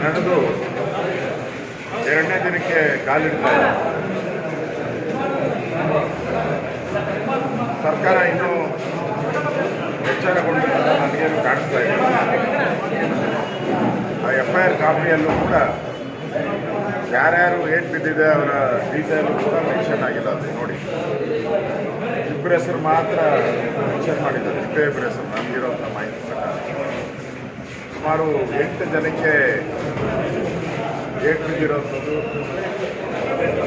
ನಡೆದು ಎರಡನೇ ದಿನಕ್ಕೆ ಕಾಲಿಡ್ತಾ ಇದೆ. ಸರ್ಕಾರ ಇನ್ನೂ ಎಚ್ಚರಗೊಂಡಿಲ್ಲ ನನಗೇನು ಕಾಣಿಸ್ತಾ ಇದೆ. ಆ FIR ಕಾಪಿಯಲ್ಲೂ ಕೂಡ ಯಾರ್ಯಾರು ಏಟ್ ಬಿದ್ದಿದೆ ಅವರ ಡೀಟೇಲು ಕೂಡ ಮೆನ್ಷನ್ ಆಗಿಲ್ಲ. ಅದು ನೋಡಿ, ಇಬ್ಬರ ಹೆಸರು ಮಾತ್ರ ಮೆನ್ಷನ್ ಮಾಡಿದ್ದಾರೆ. ಇಬ್ಬರ ಹೆಸರು ನಮಗಿರೋಂಥ ಮಾಹಿತಿ ಪ್ರಕಾರ ಸುಮಾರು 8 ಜನಕ್ಕೆ ಏಟ್ ಬಿದ್ದಿರೋಂಥದ್ದು.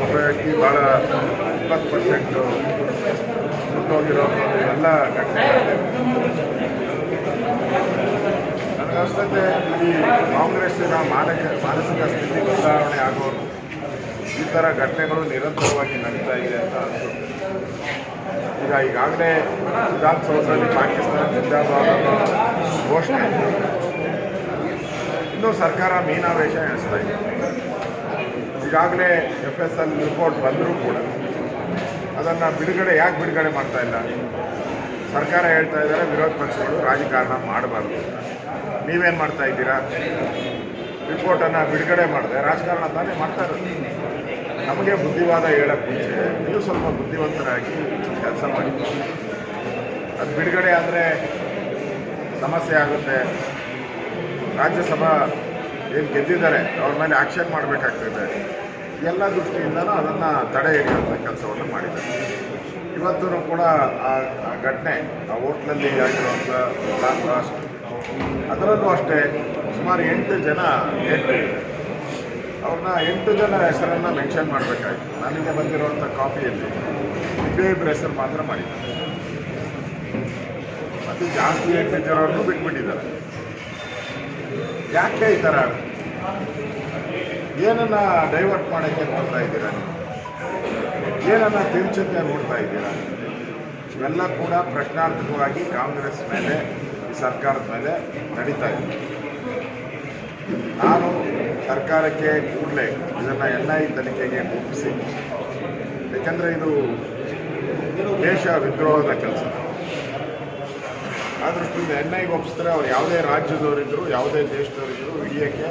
ಒಬ್ಬ ವ್ಯಕ್ತಿ ಭಾಳ 20% ಸುಟ್ಟೋಗಿರೋಂಥದ್ದು ಎಲ್ಲ ಘಟನೆಗಳಿದೆ. ನನಗನ್ನಿಸ್ತದೆ ಈ ಕಾಂಗ್ರೆಸ್ಸಿನ ಮಾನಸಿಕ ಸ್ಥಿತಿ ಬದಲಾವಣೆ ಆಗೋರು ಈ ಥರ ಘಟನೆಗಳು ನಿರಂತರವಾಗಿ ನಡೀತಾ ಇದೆ ಅಂತ ಅನಿಸುತ್ತೆ. ಈಗಾಗಲೇ ವಿಧಾನಸೌಧದಲ್ಲಿ ಪಾಕಿಸ್ತಾನ ಜಿಂದಾಬಾದ್ ಘೋಷಣೆ, ಇನ್ನೂ ಸರ್ಕಾರ ಮೀನಾವೇಶ ಎಣಿಸ್ತಾ ಇದೆ. ಈಗಾಗಲೇ FSL ರಿಪೋರ್ಟ್ ಬಂದರೂ ಕೂಡ ಅದನ್ನು ಯಾಕೆ ಬಿಡುಗಡೆ ಮಾಡ್ತಾ ಇಲ್ಲ? ಸರ್ಕಾರ ಹೇಳ್ತಾ ಇದ್ದಾರೆ ವಿರೋಧ ಪಕ್ಷಗಳು ರಾಜಕಾರಣ ಮಾಡಬಾರ್ದು. ನೀವೇನು ಮಾಡ್ತಾ ಇದ್ದೀರಾ? ರಿಪೋರ್ಟನ್ನು ಬಿಡುಗಡೆ ಮಾಡಿದೆ ರಾಜಕಾರಣ ತಾನೇ ಮಾಡ್ತಾ ಇರೋದು. ನಮಗೆ ಬುದ್ಧಿವಾದ ಹೇಳೋಕ್ಕೆ ಮುಂಚೆ ನೀವು ಸ್ವಲ್ಪ ಬುದ್ಧಿವಂತರಾಗಿ ಕೆಲಸ ಮಾಡಿ. ಅದು ಬಿಡುಗಡೆ ಆದರೆ ಸಮಸ್ಯೆ ಆಗುತ್ತೆ. ರಾಜ್ಯಸಭಾ ಏನು ಗೆದ್ದಿದ್ದಾರೆ ಅವ್ರ ಮೇಲೆ ಆ್ಯಕ್ಷನ್ ಮಾಡಬೇಕಾಗ್ತದೆ. ಎಲ್ಲ ದೃಷ್ಟಿಯಿಂದನೂ ಅದನ್ನು ತಡೆ ಹಿಡಿಯುವಂಥ ಕೆಲಸವನ್ನು ಮಾಡಿದ್ದಾರೆ. ಇವತ್ತೂ ಕೂಡ ಆ ಘಟನೆ, ಆ ಹೋಟ್ಲಲ್ಲಿ ಆಗಿರುವಂಥ ಬ್ಲಾಕ್ ಬ್ಲಾಸ್ಟ್, ಅದರಲ್ಲೂ ಅಷ್ಟೇ ಸುಮಾರು 8 ಜನ ಅವ್ರನ್ನ 8 ಜನ ಹೆಸರನ್ನು ಮೆನ್ಷನ್ ಮಾಡಬೇಕಾಗಿತ್ತು. ನನಗೆ ಬಂದಿರುವಂಥ ಕಾಪಿಯಲ್ಲಿ ಇಬ್ಬರ ಹೆಸರು ಮಾತ್ರ ಮಾಡಿದ್ದಾರೆ. ಮತ್ತು ಜಾಸ್ತಿ ಬಿದ್ದಿರೋರ್ಗೂ ಬಿಟ್ಬಿಟ್ಟಿದ್ದಾರೆ. ಯಾಕೆ ಈ ಥರ ಏನನ್ನು ಡೈವರ್ಟ್ ಮಾಡೋಕ್ಕೆ ನೋಡ್ತಾ ಇದ್ದೀರಾ? ನೀವು ಏನನ್ನು ತಿರುಚುತ್ತೆ ನೋಡ್ತಾ ಇದ್ದೀರಾ? ಇವೆಲ್ಲ ಕೂಡ ಪ್ರಶ್ನಾರ್ಥಕವಾಗಿ ಕಾಂಗ್ರೆಸ್ ಮೇಲೆ, ಈ ಸರ್ಕಾರದ ಮೇಲೆ ನಡೀತಾ ಇದೆ. ನಾನು ಸರ್ಕಾರಕ್ಕೆ ಕೂಡಲೇ ಇದನ್ನು NIA ತನಿಖೆಗೆ ಒಪ್ಪಿಸಿ, ಏಕೆಂದರೆ ಇದು ದೇಶ ವಿದ್ರೋಹದ ಕೆಲಸ. ಆ ದೃಷ್ಟಿಯಿಂದ NIAಗೆ ಒಪ್ಪಿಸಿದ್ರೆ ಅವ್ರು ಯಾವುದೇ ರಾಜ್ಯದವರಿದ್ದರು, ಯಾವುದೇ ದೇಶದವರಿದ್ದರು ಹಿಡಿಯೋಕ್ಕೆ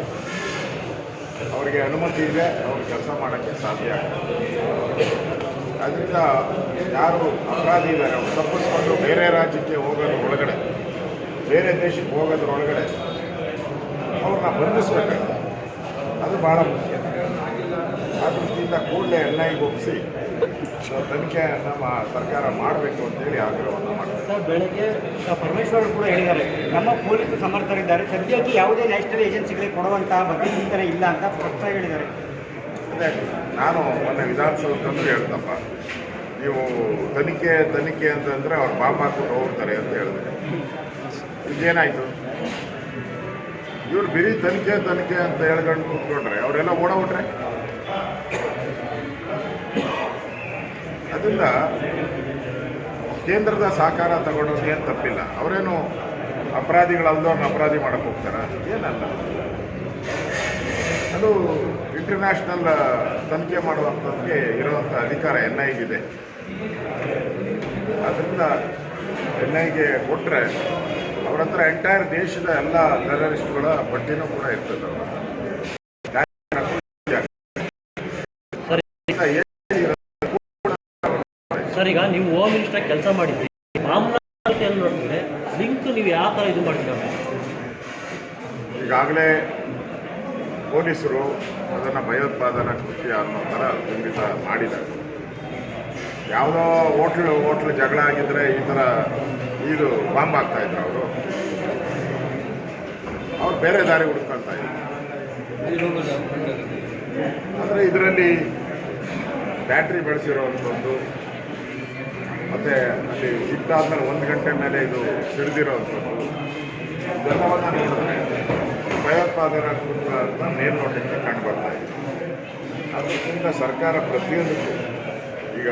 ಅವರಿಗೆ ಅನುಮತಿ ಇದೆ, ಅವ್ರು ಕೆಲಸ ಮಾಡೋಕ್ಕೆ ಸಾಧ್ಯ ಆಗ್ತದೆ. ಅದರಿಂದ ಯಾರು ಅಪರಾಧಿ ಇದ್ದಾರೆ ಅವ್ರು ತಪ್ಪಿಸ್ಕೊಂಡು ಬೇರೆ ರಾಜ್ಯಕ್ಕೆ ಹೋಗೋದ್ರ ಒಳಗಡೆ, ಬೇರೆ ದೇಶಕ್ಕೆ ಹೋಗೋದ್ರೊಳಗಡೆ ಅವ್ರನ್ನ ಬಂಧಿಸಬೇಕಾಗುತ್ತೆ. ಅದು ಭಾಳ ಮುಖ್ಯ. ಆ ದೃಷ್ಟಿಯಿಂದ ಕೂಡಲೇ NIAಗೆ ಒಪ್ಪಿಸಿ ತನಿಖೆ ನಮ್ಮ ಸರ್ಕಾರ ಮಾಡಬೇಕು ಅಂತೇಳಿ ಆಗ್ರಹವನ್ನು ಮಾಡ್ತಾರೆ. ಸರ್, ಬೆಳಗ್ಗೆ ಪರಮೇಶ್ವರ್ ಕೂಡ ಹೇಳಿದ್ದಾರೆ, ನಮ್ಮ ಪೊಲೀಸರು ಸಮರ್ಥರಿದ್ದಾರೆ, ಸದ್ಯಕ್ಕೆ ಯಾವುದೇ ನ್ಯಾಷನಲ್ ಏಜೆನ್ಸಿಗಳಿಗೆ ಕೊಡುವಂತಹ ಬಗ್ಗೆ ಚಿಂತನೆ ಇಲ್ಲ ಅಂತ ಸ್ಪಷ್ಟ ಹೇಳಿದ್ದಾರೆ. ಅದೇ ನಾನು ಮೊನ್ನೆ ವಿಧಾನಸೌಧದಲ್ಲೂ ಹೇಳ್ತಪ್ಪ, ನೀವು ತನಿಖೆ ಅಂತಂದರೆ ಅವ್ರು ಬಾಂಬ್ ಹಾಕ್ಬಿಟ್ಟು ಹೋಗ್ತಾರೆ ಅಂತ ಹೇಳಿದೆ. ಇದೇನಾಯಿತು? ಇವ್ರು ಬಿರಿ ತನಿಖೆ ಅಂತ ಹೇಳ್ಕೊಂಡು ಕೂತ್ಕೊಂಡ್ರೆ ಅವರೆಲ್ಲ ಓಡೋಗ್ಬಿಟ್ರೆ. ಅದರಿಂದ ಕೇಂದ್ರದ ಸಹಕಾರ ತಗೊಂಡೋಗಿ ಏನು ತಪ್ಪಿಲ್ಲ. ಅವರೇನು ಅಪರಾಧಿಗಳಲ್ಲದವ್ರನ್ನ ಅಪರಾಧಿ ಮಾಡಕ್ಕೆ ಹೋಗ್ತಾರ? ಏನಲ್ಲ. ಅದು ಇಂಟರ್ನ್ಯಾಷನಲ್ ತನಿಖೆ ಮಾಡುವಂಥದ್ದಕ್ಕೆ ಇರುವಂಥ ಅಧಿಕಾರ NIAಗಿದೆ. ಅದರಿಂದ NIAಗೆ ಕೊಟ್ಟರೆ ಅವ್ರ ಹತ್ರ ಎಂಟೈರ್ ದೇಶದ ಎಲ್ಲ ಟೆರರಿಸ್ಟ್ಗಳ ಪಟ್ಟಿನೂ ಕೂಡ ಇರ್ತದೆ. ಸರ್, ಈಗ ನೀವು ಹೋಮ್ ಮಿನಿಸ್ಟರ್ ಕೆಲಸ ಮಾಡಿದ್ರಿ, ನೋಡಿದ್ರೆ ಲಿಂಕ್ ನೀವು ಯಾವ ಥರ ಇದು ಮಾಡಿದ್ದಾರೆ? ಈಗಾಗಲೇ ಪೊಲೀಸರು ಅದನ್ನು ಭಯೋತ್ಪಾದನಾ ಕೃತ್ಯ ಅನ್ನೋ ಥರ ಖಂಡಿತ ಮಾಡಿದ್ದಾರೆ. ಯಾವುದೋ ಹೋಟ್ಲು ಜಗಳ ಆಗಿದ್ದರೆ ಈ ಥರ ಇದು ಬಾಂಬ್ ಆಗ್ತಾಯಿದ್ರು. ಅವ್ರು ಬೇರೆ ದಾರಿ ಹುಡುಕೊಂತ ಇದ್ರು. ಅಂದರೆ ಇದರಲ್ಲಿ ಬ್ಯಾಟ್ರಿ ಬೆಳೆಸಿರೋವಂಥದ್ದು, ಮತ್ತು ಅಲ್ಲಿ ಇಟ್ಟಾದ್ಮೇಲೆ 1 ಗಂಟೆ ಮೇಲೆ ಇದು ಸಿಡಿದಿರೋವಂಥದ್ದು, ಇದೆಲ್ಲವನ್ನು ನೋಡಿದ್ರೆ ಭಯೋತ್ಪಾದನಾ ಕೃತ್ಯ ಅಂತ ಮೇಲ್ನೋಟಕ್ಕೆ ಕಂಡು ಬರ್ತಾ ಇದೆ. ಅದಕ್ಕಿಂತ ಸರ್ಕಾರ ಪ್ರತಿಯೊಂದಕ್ಕೂ ಈಗ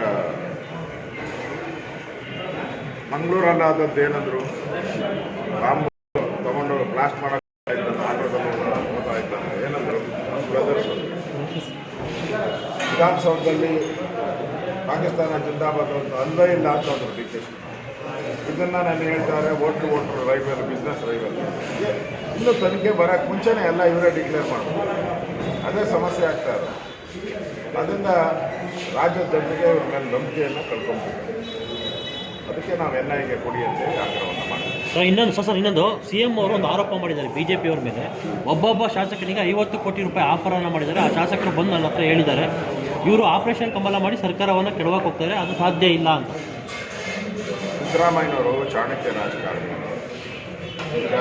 ಮಂಗಳೂರಲ್ಲಾದದ್ದು ಏನಂದ್ರು, ಬಾಂಬ್ ತಗೊಂಡು ಬ್ಲಾಸ್ಟ್ ಮಾಡೋದು ಓದ್ತಾ ಇದ್ದಾರೆ. ಏನಂದ್ರು ಬ್ರದರ್ಸ್ ವಿಧಾನಸೌಧದಲ್ಲಿ ಪಾಕಿಸ್ತಾನ ಜಿಂದಾಬಾದ್ ಅಂತ ಅಲ್ಲೇ ಇಲ್ಲ ಅಂತ ಅಂದರು DK. ಇದನ್ನು ನಾನು ಹೇಳ್ತಾರೆ ಹೋಟ್ಲು ರೈವಲ್, ಬಿಸ್ನೆಸ್ ರೈವಲ್. ಇನ್ನು ತನಿಖೆ ಬರೋಕ್ಕೆ ಮುಂಚೆನೇ ಎಲ್ಲ ಇವರೇ ಡಿಕ್ಲೇರ್ ಮಾಡ್ಬೋದು. ಅದೇ ಸಮಸ್ಯೆ ಆಗ್ತಾ ಇದೆ. ಅದರಿಂದ ರಾಜ್ಯದ ಜನತೆಗೆ ಇವ್ರ ಮೇಲೆ ನಂಬಿಕೆಯನ್ನು ಕಳ್ಕೊಂಡ್ಬಿಟ್ಟಿದ್ದಾರೆ. ಅದಕ್ಕೆ ನಾವು NIA ಕೊಡಿ ಅಂತೇಳಿ ಆಗ್ರಹವನ್ನು ಮಾಡ್ತೀವಿ. ಇನ್ನೊಂದು CM ಅವರು ಒಂದು ಆರೋಪ ಮಾಡಿದ್ದಾರೆ BJP ಅವ್ರ ಮೇಲೆ. ಒಬ್ಬೊಬ್ಬ ಶಾಸಕನಿಗೆ 50 ಕೋಟಿ ರೂಪಾಯಿ ಆಫರನ್ನು ಮಾಡಿದ್ದಾರೆ. ಆ ಶಾಸಕರು ಬಂದು ನನ್ನ ಹತ್ರ ಹೇಳಿದ್ದಾರೆ, ಇವರು ಆಪರೇಷನ್ ಕಮಲ ಮಾಡಿ ಸರ್ಕಾರವನ್ನು ಕೆಡವಕ್ಕೆ ಹೋಗ್ತಾರೆ, ಅದು ಸಾಧ್ಯ ಇಲ್ಲ ಅಂತ. ಸಿದ್ದರಾಮಯ್ಯನವರು ಚಾಣಕ್ಯ ರಾಜಕಾರಣಿ. ಈಗ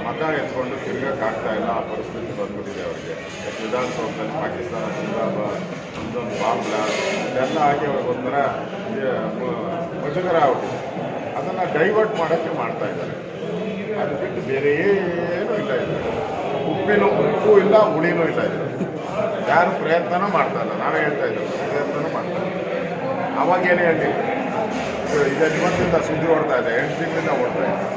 ಮತ ಎತ್ಕೊಂಡು ತಿರುಗಕ್ಕಾಗ್ತಾ ಇಲ್ಲ, ಆ ಪರಿಸ್ಥಿತಿ ಬಂದ್ಬಿಟ್ಟಿದೆ ಅವರಿಗೆ. ವಿಧಾನಸೌಧದಲ್ಲಿ ಪಾಕಿಸ್ತಾನ ಜಿಂದಾಬಾದ್, ಒಂದೊಂದು ಬಾಂಬ್ಲ ಇದೆಲ್ಲ ಆಗಿ ಅವ್ರಿಗೆ ಒಂಥರ ಮುಜುಗರ ಆಗ್ಬಿಟ್ಟಿದೆ. ಅದನ್ನು ಡೈವರ್ಟ್ ಮಾಡೋಕ್ಕೆ ಮಾಡ್ತಾ ಇದ್ದಾರೆ. ಅದು ಬಿಟ್ಟು ಬೇರೆ ಏನೂ ಇಲ್ಲ ಇದೆ. ಉಪ್ಪು ಇಲ್ಲ, ಹುಳಿನೂ ಇಲ್ಲ ಇದೆ. ಯಾರು ಪ್ರಯತ್ನನೂ ಮಾಡ್ತಾ ಇಲ್ಲ. ನಾವೇ ಹೇಳ್ತಾ ಇದ್ದೀವಿ, ಪ್ರಯತ್ನನೂ ಮಾಡ್ತಾ ಇಲ್ಲ. ಅವಾಗೇನೇ ಹೇಳಿಲ್ಲ, ಇದು 20 ಸುದ್ದಿ ಓಡ್ತಾ ಇದೆ, 8 ತಿಂಗಳಿಂದ ಓಡ್ತಾ ಇದೆ.